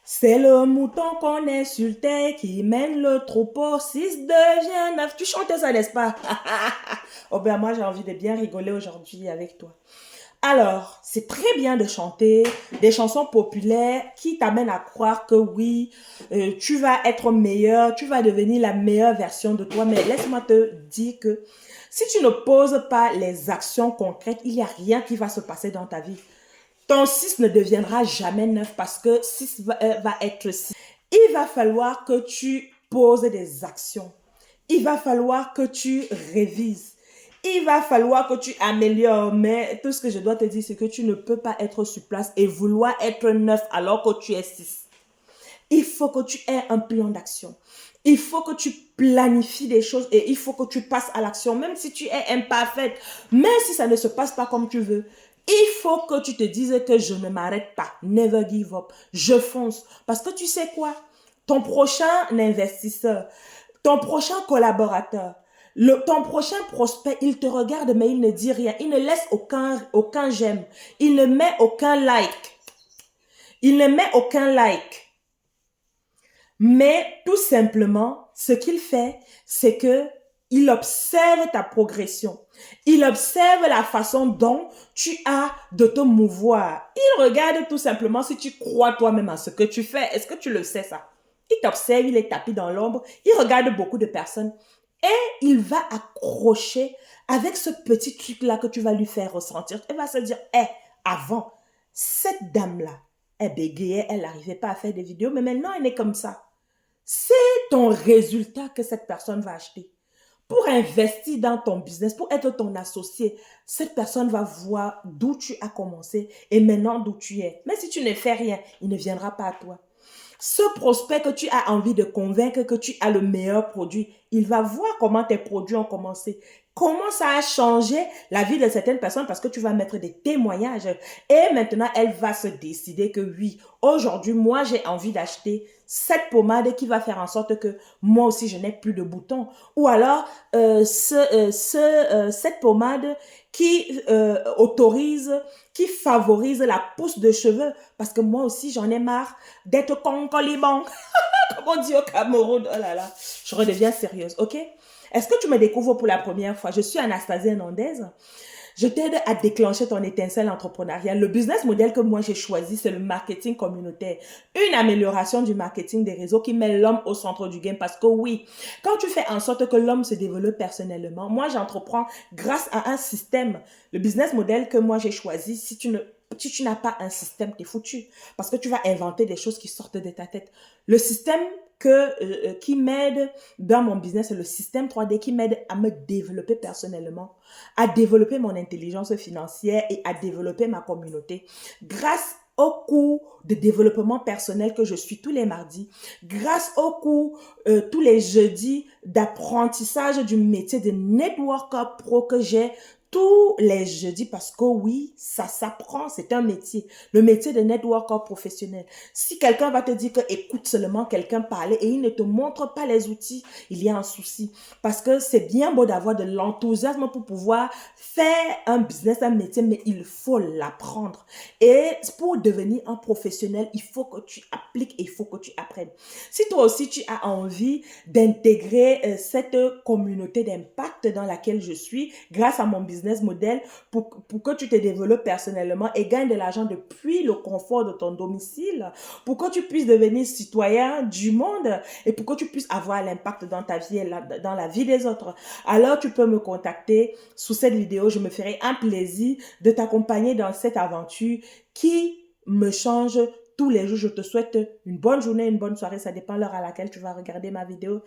C'est le mouton qu'on insultait qui mène le troupeau. 6 devient 9. Tu chantes ça, n'est-ce pas? Oh ben moi j'ai envie de bien rigoler aujourd'hui avec toi. Alors, c'est très bien de chanter des chansons populaires qui t'amènent à croire que oui, tu vas être meilleur, tu vas devenir la meilleure version de toi. Mais laisse-moi te dire que si tu ne poses pas les actions concrètes, il n'y a rien qui va se passer dans ta vie. Ton 6 ne deviendra jamais 9 parce que 6 va être 6. Il va falloir que tu poses des actions. Il va falloir que tu révises. Il va falloir que tu améliores. Mais tout ce que je dois te dire, c'est que tu ne peux pas être sur place et vouloir être 9 alors que tu es 6. Il faut que tu aies un plan d'action. Il faut que tu planifies des choses et il faut que tu passes à l'action, même si tu es imparfaite, même si ça ne se passe pas comme tu veux. Il faut que tu te dises que je ne m'arrête pas. Never give up. Je fonce. Parce que tu sais quoi? Ton prochain investisseur, ton prochain collaborateur, ton prochain prospect, il te regarde mais il ne dit rien. Il ne laisse aucun j'aime. Il ne met aucun like. Il ne met aucun like. Mais tout simplement, ce qu'il fait, c'est que il observe ta progression. Il observe la façon dont tu as de te mouvoir. Il regarde tout simplement si tu crois toi-même en ce que tu fais. Est-ce que tu le sais ça? Il t'observe, il est tapis dans l'ombre. Il regarde beaucoup de personnes et il va accrocher avec ce petit truc-là que tu vas lui faire ressentir. Il va se dire, avant, cette dame-là, elle bégayait, elle n'arrivait pas à faire des vidéos, mais maintenant elle est comme ça. C'est ton résultat que cette personne va acheter. Pour investir dans ton business, pour être ton associé, cette personne va voir d'où tu as commencé et maintenant d'où tu es. Mais si tu ne fais rien, il ne viendra pas à toi. Ce prospect que tu as envie de convaincre que tu as le meilleur produit, il va voir comment tes produits ont commencé. Comment ça a changé la vie de certaines personnes parce que tu vas mettre des témoignages. Et maintenant, elle va se décider que oui, aujourd'hui, moi, j'ai envie d'acheter cette pommade qui va faire en sorte que moi aussi, je n'ai plus de boutons. Ou alors, cette pommade qui autorise, qui favorise la pousse de cheveux. Parce que moi aussi, j'en ai marre d'être concoliban. Comme on dit au Cameroun. Oh là là, je redeviens sérieuse, ok? Est-ce que tu me découvres pour la première fois? Je suis Anastasia Hernandez. Je t'aide à déclencher ton étincelle entrepreneuriale. Le business model que moi j'ai choisi, c'est le marketing communautaire. Une amélioration du marketing des réseaux qui met l'homme au centre du game. Parce que oui, quand tu fais en sorte que l'homme se développe personnellement, moi j'entreprends grâce à un système. Le business model que moi j'ai choisi, si tu n'as pas un système, t'es foutu. Parce que tu vas inventer des choses qui sortent de ta tête. Le système qui m'aide dans mon business, c'est le système 3D qui m'aide à me développer personnellement, à développer mon intelligence financière et à développer ma communauté. Grâce au cours de développement personnel que je suis tous les mardis, grâce au cours tous les jeudis d'apprentissage du métier de networker pro que j'ai tous les jeudis parce que oui, ça s'apprend, c'est un métier. Le métier de networker professionnel. Si quelqu'un va te dire que écoute seulement quelqu'un parler et il ne te montre pas les outils, il y a un souci. Parce que c'est bien beau d'avoir de l'enthousiasme pour pouvoir faire un business, un métier, mais il faut l'apprendre. Et pour devenir un professionnel, il faut que tu appliques et il faut que tu apprennes. Si toi aussi tu as envie d'intégrer cette communauté d'impact dans laquelle je suis, grâce à mon business model, pour que tu te développes personnellement et gagnes de l'argent depuis le confort de ton domicile, pour que tu puisses devenir citoyen du monde et pour que tu puisses avoir l'impact dans ta vie et dans la vie des autres. Alors tu peux me contacter sous cette vidéo. Je me ferai un plaisir de t'accompagner dans cette aventure qui me change tous les jours. Je te souhaite une bonne journée, une bonne soirée. Ça dépend de l'heure à laquelle tu vas regarder ma vidéo.